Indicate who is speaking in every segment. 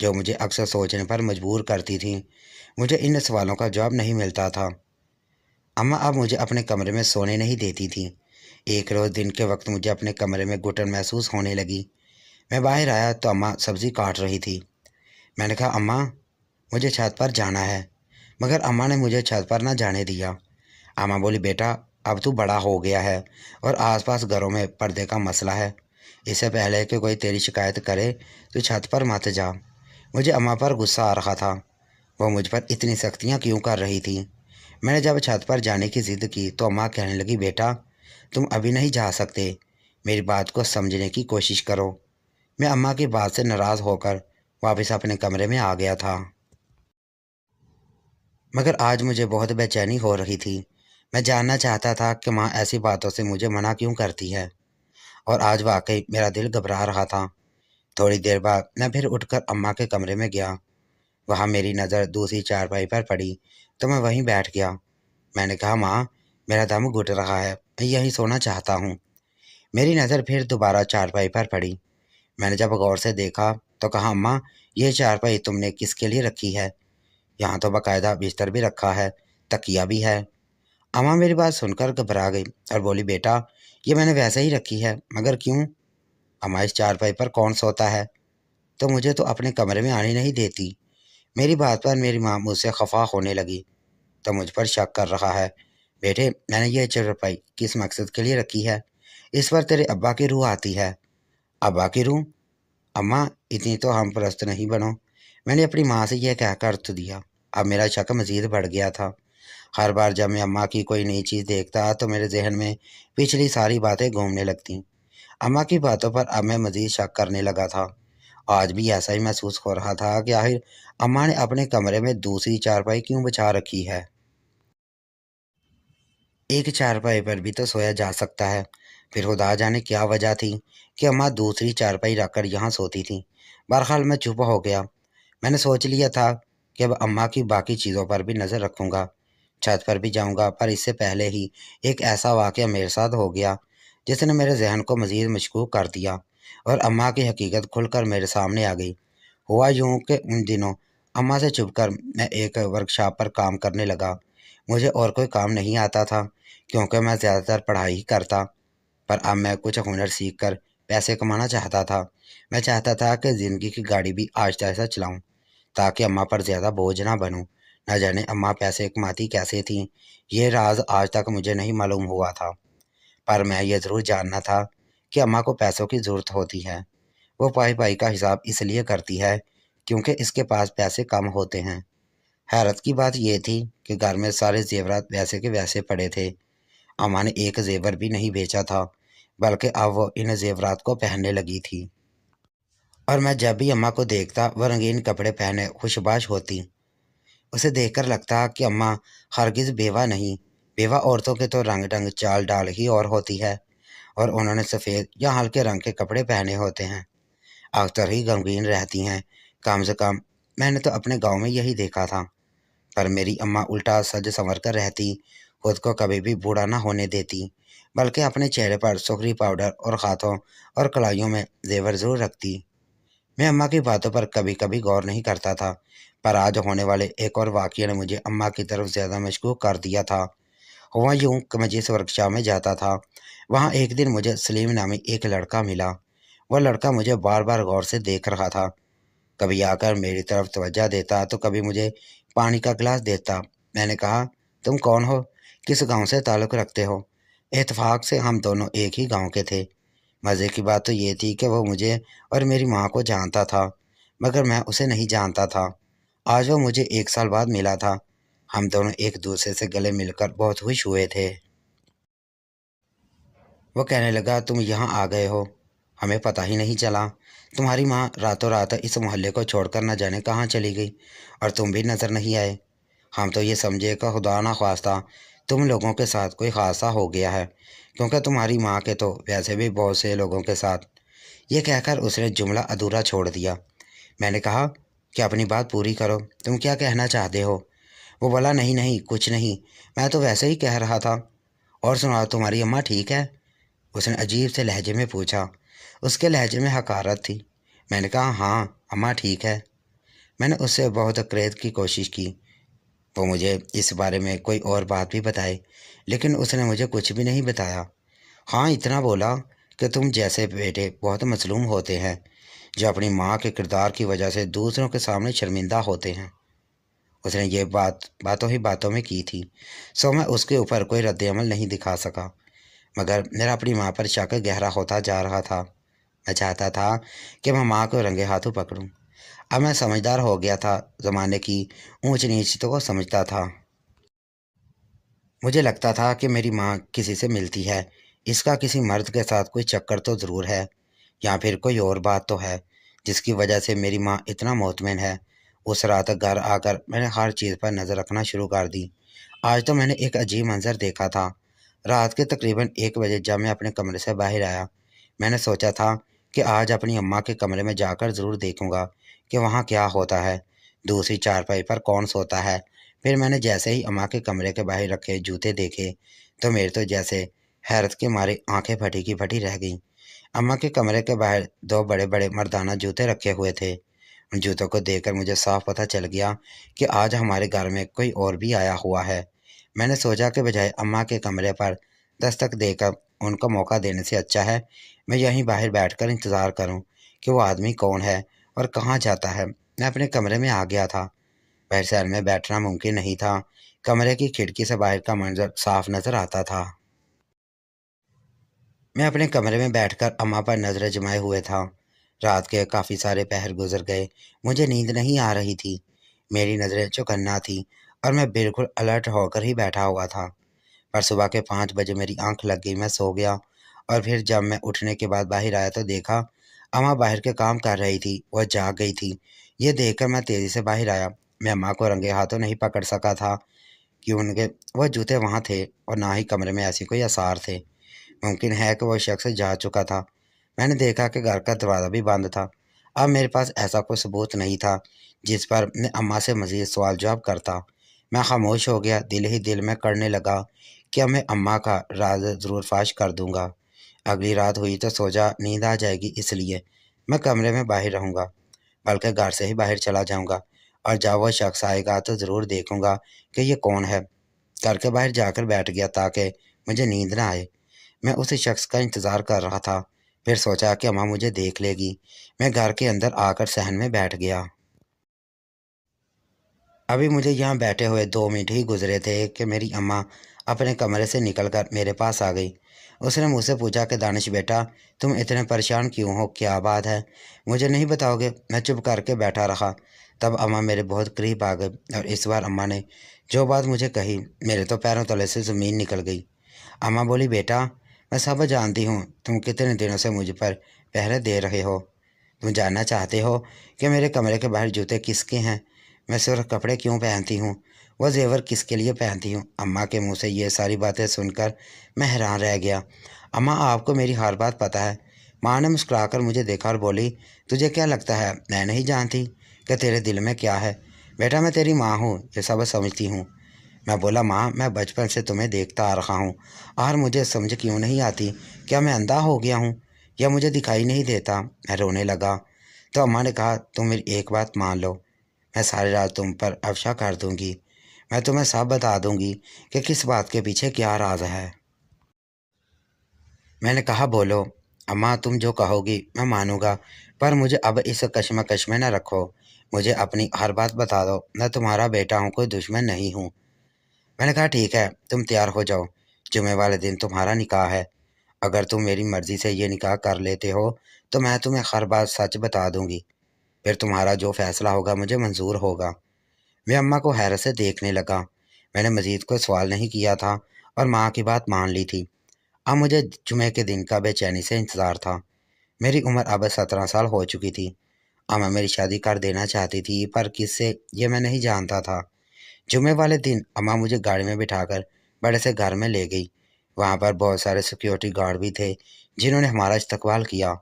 Speaker 1: جو مجھے اکثر سوچنے پر مجبور کرتی تھیں۔ مجھے ان سوالوں کا جواب نہیں ملتا تھا۔ اماں اب مجھے اپنے کمرے میں سونے نہیں دیتی تھیں۔ ایک روز دن کے وقت مجھے اپنے کمرے میں گھٹن محسوس ہونے لگی۔ میں باہر آیا تو اماں سبزی کاٹ رہی تھی۔ میں نے کہا اماں مجھے چھت پر جانا ہے، مگر اماں نے مجھے چھت پر نہ جانے دیا۔ اماں بولی بیٹا اب تو بڑا ہو گیا ہے اور آس پاس گھروں میں پردے کا مسئلہ ہے، اس سے پہلے کہ کوئی تیری شکایت کرے تو چھت پر مت جا۔ مجھے اماں پر غصہ آ رہا تھا، وہ مجھ پر اتنی سختیاں کیوں کر رہی تھی۔ میں نے جب چھت پر جانے کی ضد کی تو اماں کہنے لگی بیٹا تم ابھی نہیں جا سکتے، میری بات کو سمجھنے کی کوشش کرو۔ میں اماں کی بات سے ناراض ہو کر واپس اپنے کمرے میں آ گیا تھا، مگر آج مجھے بہت بے چینی ہو رہی تھی۔ میں جاننا چاہتا تھا کہ ماں ایسی باتوں سے مجھے منع کیوں کرتی ہے، اور آج واقعی میرا دل گھبرا رہا تھا۔ تھوڑی دیر بعد میں پھر اٹھ کر اماں کے کمرے میں گیا۔ وہاں میری نظر دوسری چارپائی پر پڑی تو میں وہیں بیٹھ گیا۔ میں نے کہا ماں میرا دم گھٹ رہا ہے، میں یہیں سونا چاہتا ہوں۔ میری نظر پھر دوبارہ چارپائی پر پڑی۔ میں نے جب غور سے دیکھا تو کہا اماں یہ چارپائی تم نے کس کے لیے رکھی ہے؟ یہاں تو باقاعدہ بستر بھی رکھا ہے، تکیہ بھی ہے۔ اماں میری بات سن کر گھبرا گئی اور بولی بیٹا یہ میں نے ویسے ہی رکھی ہے، مگر کیوں؟ اماں اس چارپائی پر کون سوتا ہے؟ تو مجھے تو اپنے کمرے میں آنے نہیں دیتی۔ میری بات پر میری ماں مجھ سے خفا ہونے لگی، تو مجھ پر شک کر رہا ہے۔ بیٹے میں نے یہ چارپائی کس مقصد کے لیے رکھی ہے؟ اس پر تیرے ابا کی روح آتی ہے۔ ابا کی روح؟ اماں اتنی تو ہم پرست نہیں بنو۔ میں نے اپنی ماں سے یہ کہہ کر تو دیا۔ اب میرا شک مزید بڑھ گیا تھا۔ ہر بار جب میں اماں کی کوئی نئی چیز دیکھتا تو میرے ذہن میں پچھلی ساری باتیں گھومنے لگتیں۔ اماں کی باتوں پر اب میں مزید شک کرنے لگا تھا۔ آج بھی ایسا ہی محسوس ہو رہا تھا کہ آخر اماں نے اپنے کمرے میں دوسری چارپائی کیوں بچھا رکھی ہے؟ ایک چارپائی پر بھی تو سویا جا سکتا ہے۔ پھر خدا جانے کیا وجہ تھی کہ اماں دوسری چارپائی رکھ کر یہاں سوتی تھیں۔ بہرحال میں چپ ہو گیا۔ میں نے سوچ لیا تھا کہ اب اماں کی باقی چیزوں پر بھی نظر رکھوں گا، چھت پر بھی جاؤں گا، پر اس سے پہلے ہی ایک ایسا واقعہ میرے ساتھ ہو گیا جس نے میرے ذہن کو مزید مشکوک کر دیا اور اماں کی حقیقت کھل کر میرے سامنے آ گئی۔ ہوا یوں کہ ان دنوں اماں سے چھپ کر میں ایک ورکشاپ پر کام کرنے لگا۔ مجھے اور کوئی کام نہیں آتا تھا کیونکہ میں زیادہ تر پڑھائی ہی کرتا، پر اب میں کچھ ہنر سیکھ کر پیسے کمانا چاہتا تھا۔ میں چاہتا تھا کہ زندگی کی گاڑی بھی آہستہ آہستہ چلاؤں تاکہ اماں پر زیادہ بوجھ نہ بنوں۔ نہ جانے اماں پیسے کماتی کیسے تھیں، یہ راز آج تک مجھے نہیں معلوم ہوا تھا، پر میں یہ ضرور جاننا تھا کہ اماں کو پیسوں کی ضرورت ہوتی ہے۔ وہ پائی پائی کا حساب اس لیے کرتی ہے کیونکہ اس کے پاس پیسے کم ہوتے ہیں۔ حیرت کی بات یہ تھی کہ گھر میں سارے زیورات ویسے کے ویسے پڑے تھے۔ اماں نے ایک زیور بھی نہیں بیچا تھا، بلکہ اب وہ ان زیورات کو پہننے لگی تھی، اور میں جب بھی اماں کو دیکھتا وہ رنگین کپڑے پہنے خوشباش ہوتی۔ اسے دیکھ کر لگتا کہ اماں ہرگز بیوہ نہیں۔ بیوہ عورتوں کے تو رنگ ڈنگ چال ڈال ہی اور ہوتی ہے، اور انہوں نے سفید یا ہلکے رنگ کے کپڑے پہنے ہوتے ہیں، اکثر ہی غمگین رہتی ہیں۔ کم سے کم میں نے تو اپنے گاؤں میں یہی دیکھا تھا، پر میری اماں الٹا سج سنور کر رہتی، خود کو کبھی بھی بوڑھا نہ ہونے دیتی، بلکہ اپنے چہرے پر سرخی پاؤڈر اور ہاتھوں اور کلائیوں میں زیور ضرور رکھتی۔ میں اماں کی باتوں پر کبھی کبھی غور نہیں کرتا تھا، پر آج ہونے والے ایک اور واقعے نے مجھے اماں کی طرف زیادہ مشکوک کر دیا تھا۔ ہوا یوں کہ میں جس ورکشاپ میں جاتا تھا وہاں ایک دن مجھے سلیم نامی ایک لڑکا ملا۔ وہ لڑکا مجھے بار بار غور سے دیکھ رہا تھا، کبھی آ کر میری طرف توجہ دیتا تو کبھی مجھے پانی کا گلاس دیتا۔ میں نے کہا تم کون ہو، کس گاؤں سے تعلق رکھتے ہو؟ اتفاق سے ہم دونوں ایک ہی گاؤں کے تھے۔ مزے کی بات تو یہ تھی کہ وہ مجھے اور میری ماں کو جانتا تھا، مگر میں اسے نہیں جانتا تھا۔ آج وہ مجھے 1 سال بعد ملا تھا۔ ہم دونوں ایک دوسرے سے گلے مل کر بہت خوش ہوئے تھے۔ وہ کہنے لگا تم یہاں آ گئے ہو، ہمیں پتہ ہی نہیں چلا۔ تمہاری ماں راتوں رات اس محلے کو چھوڑ کر نہ جانے کہاں چلی گئی، اور تم بھی نظر نہیں آئے۔ ہم تو یہ سمجھے کہ خدا نہ خواستہ تم لوگوں کے ساتھ کوئی حادثہ ہو گیا ہے، کیونکہ تمہاری ماں کے تو ویسے بھی بہت سے لوگوں کے ساتھ۔ یہ کہہ کر اس نے جملہ ادھورا چھوڑ دیا۔ میں نے کہا کہ اپنی بات پوری کرو، تم کیا کہنا چاہتے ہو؟ وہ بولا نہیں نہیں کچھ نہیں، میں تو ویسے ہی کہہ رہا تھا۔ اور سناؤ تمہاری اماں ٹھیک ہے؟ اس نے عجیب سے لہجے میں پوچھا۔ اس کے لہجے میں حقارت تھی۔ میں نے کہا ہاں اماں ٹھیک ہے۔ میں نے اس سے بہت قریب کی کوشش کی وہ مجھے اس بارے میں کوئی اور بات بھی بتائے، لیکن اس نے مجھے کچھ بھی نہیں بتایا۔ ہاں اتنا بولا کہ تم جیسے بیٹے بہت مظلوم ہوتے ہیں جو اپنی ماں کے کردار کی وجہ سے دوسروں کے سامنے شرمندہ ہوتے ہیں۔ اس نے یہ بات باتوں ہی باتوں میں کی تھی، سو میں اس کے اوپر کوئی رد عمل نہیں دکھا سکا، مگر میرا اپنی ماں پر شک گہرا ہوتا جا رہا تھا۔ میں چاہتا تھا کہ میں ماں کو رنگے ہاتھوں پکڑوں۔ اب میں سمجھدار ہو گیا تھا، زمانے کی اونچ نیچ تو کو سمجھتا تھا۔ مجھے لگتا تھا کہ میری ماں کسی سے ملتی ہے، اس کا کسی مرد کے ساتھ کوئی چکر تو ضرور ہے، یا پھر کوئی اور بات تو ہے جس کی وجہ سے میری ماں اتنا مطمئن ہے۔ اس رات گھر آ کر میں نے ہر چیز پر نظر رکھنا شروع کر دی۔ آج تو میں نے ایک عجیب منظر دیکھا تھا۔ رات کے تقریباً 1 بجے جب میں اپنے کمرے سے باہر آیا، میں نے سوچا تھا کہ آج اپنی اماں کے کمرے میں جا کر ضرور دیکھوں گا کہ وہاں کیا ہوتا ہے، دوسری چارپائی پر کون سوتا ہے۔ پھر میں نے جیسے ہی اماں کے کمرے کے باہر رکھے جوتے دیکھے تو میرے تو جیسے حیرت کے مارے آنکھیں پھٹی کی پھٹی رہ گئیں۔ اماں کے کمرے کے باہر 2 بڑے مردانہ جوتے رکھے ہوئے تھے۔ ان جوتوں کو دیکھ کر مجھے صاف پتہ چل گیا کہ آج ہمارے گھر میں کوئی اور بھی آیا ہوا ہے۔ میں نے سوچا کہ بجائے اماں کے کمرے پر دستک دے کر ان کو موقع دینے سے اچھا ہے میں یہیں باہر بیٹھ کر انتظار کروں کہ وہ آدمی کون ہے اور کہاں جاتا ہے۔ میں اپنے کمرے میں آ گیا تھا۔ باہر شہر میں بیٹھنا ممکن نہیں تھا۔ کمرے کی کھڑکی سے باہر کا منظر صاف نظر آتا تھا۔ میں اپنے کمرے میں بیٹھ کر اماں پر نظریں جمائے ہوئے تھا۔ رات کے کافی سارے پہر گزر گئے، مجھے نیند نہیں آ رہی تھی، میری نظریں چوکنا تھیں اور میں بالکل الرٹ ہو کر ہی بیٹھا ہوا تھا۔ پر صبح کے 5 بجے میری آنکھ لگ گئی، میں سو گیا، اور پھر جب میں اٹھنے کے بعد باہر آیا تو دیکھا اماں باہر کے کام کر رہی تھی، وہ جاگ گئی تھی۔ یہ دیکھ کر میں تیزی سے باہر آیا۔ میں اماں کو رنگے ہاتھوں نہیں پکڑ سکا تھا کیونکہ وہ جوتے وہاں تھے اور نہ ہی کمرے میں ایسی کوئی آثار تھے۔ ممکن ہے کہ وہ شخص جا چکا تھا۔ میں نے دیکھا کہ گھر کا دروازہ بھی بند تھا۔ اب میرے پاس ایسا کوئی ثبوت نہیں تھا جس پر میں اماں سے مزید سوال جواب کرتا۔ میں خاموش ہو گیا، دل ہی دل میں کرنے لگا کہ میں اماں کا راز ضرور فاش کر دوں گا۔ اگلی رات ہوئی تو سوچا نیند آ جائے گی، اس لیے میں کمرے میں باہر رہوں گا، بلکہ گھر سے ہی باہر چلا جاؤں گا، اور جب وہ شخص آئے گا تو ضرور دیکھوں گا کہ یہ کون ہے۔ گھر کے باہر جا کر بیٹھ گیا تاکہ مجھے نیند نہ آئے۔ میں اسی شخص کا انتظار کر رہا تھا۔ پھر سوچا کہ اماں مجھے دیکھ لے گی۔ میں گھر کے اندر آ کر صحن میں بیٹھ گیا۔ ابھی مجھے یہاں بیٹھے ہوئے 2 منٹ ہی گزرے تھے کہ میری اماں اپنے کمرے سے نکل کر میرے پاس آ گئی۔ اس نے مجھ سے پوچھا کہ دانش بیٹا، تم اتنے پریشان کیوں ہو، کیا بات ہے، مجھے نہیں بتاؤ گے؟ میں چپ کر کے بیٹھا رہا۔ تب اماں میرے بہت قریب آ گئی، اور اس بار اماں نے جو بات مجھے کہی میرے تو پیروں تلے سے زمین نکل گئی۔ اماں بولی، بیٹا میں سب جانتی ہوں تم کتنے دنوں سے مجھ پر پہرے دے رہے ہو۔ تم جاننا چاہتے ہو کہ میرے کمرے کے باہر جوتے کس کے ہیں، میں صرف کپڑے کیوں پہنتی ہوں، وہ زیور کس کے لیے پہنتی ہوں۔ اماں کے منہ سے یہ ساری باتیں سن کر میں حیران رہ گیا۔ اماں آپ کو میری ہر بات پتہ ہے؟ ماں نے مسکرا کر مجھے دیکھا اور بولی، تجھے کیا لگتا ہے میں نہیں جانتی کہ تیرے دل میں کیا ہے؟ بیٹا میں تیری ماں ہوں، یہ سب سمجھتی ہوں۔ میں بولا، ماں میں بچپن سے تمہیں دیکھتا آ رہا ہوں، اور مجھے سمجھ کیوں نہیں آتی؟ کیا میں اندھا ہو گیا ہوں یا مجھے دکھائی نہیں دیتا؟ میں رونے لگا تو اماں نے کہا، تم میری ایک بات مان لو، میں ساری رات تم پر افشا کر دوں گی، میں تمہیں سب بتا دوں گی کہ کس بات کے پیچھے کیا راز ہے۔ میں نے کہا، بولو اماں، تم جو کہو گی میں مانوں گا، پر مجھے اب اس کشمکش میں نہ رکھو، مجھے اپنی ہر بات بتا دو، میں تمہارا بیٹا ہوں، کوئی دشمن نہیں ہوں۔ میں نے کہا، ٹھیک ہے، تم تیار ہو جاؤ، جمعے والے دن تمہارا نکاح ہے، اگر تم میری مرضی سے یہ نکاح کر لیتے ہو تو میں تمہیں ہر بات سچ بتا دوں گی، پھر تمہارا جو فیصلہ ہوگا مجھے منظور ہوگا۔ میں اماں کو حیرت سے دیکھنے لگا۔ میں نے مزید کوئی سوال نہیں کیا تھا اور ماں کی بات مان لی تھی۔ اب مجھے جمعے کے دن کا بے چینی سے انتظار تھا۔ میری عمر اب 17 سال ہو چکی تھی۔ اماں میری شادی کر دینا چاہتی تھی، پر کس سے یہ میں نہیں جانتا تھا۔ جمعے والے دن اماں مجھے گاڑی میں بٹھا کر بڑے سے گھر میں لے گئی۔ وہاں پر بہت سارے سیکیورٹی گارڈ بھی تھے جنہوں نے ہمارا استقبال کیا۔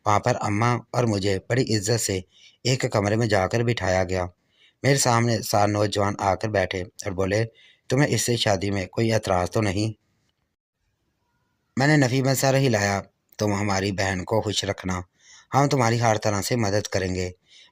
Speaker 1: وہاں پر اماں اور مجھے بڑی عزت سے ایک کمرے میں جا کر بٹھایا گیا۔ میرے سامنے 7 نوجوان آ کر بیٹھے اور بولے، تمہیں اس سے شادی میں کوئی اعتراض تو نہیں؟ میں نے نفی میں سر ہلایا۔ تم ہماری بہن کو خوش رکھنا، ہم تمہاری ہر طرح سے مدد کریں گے۔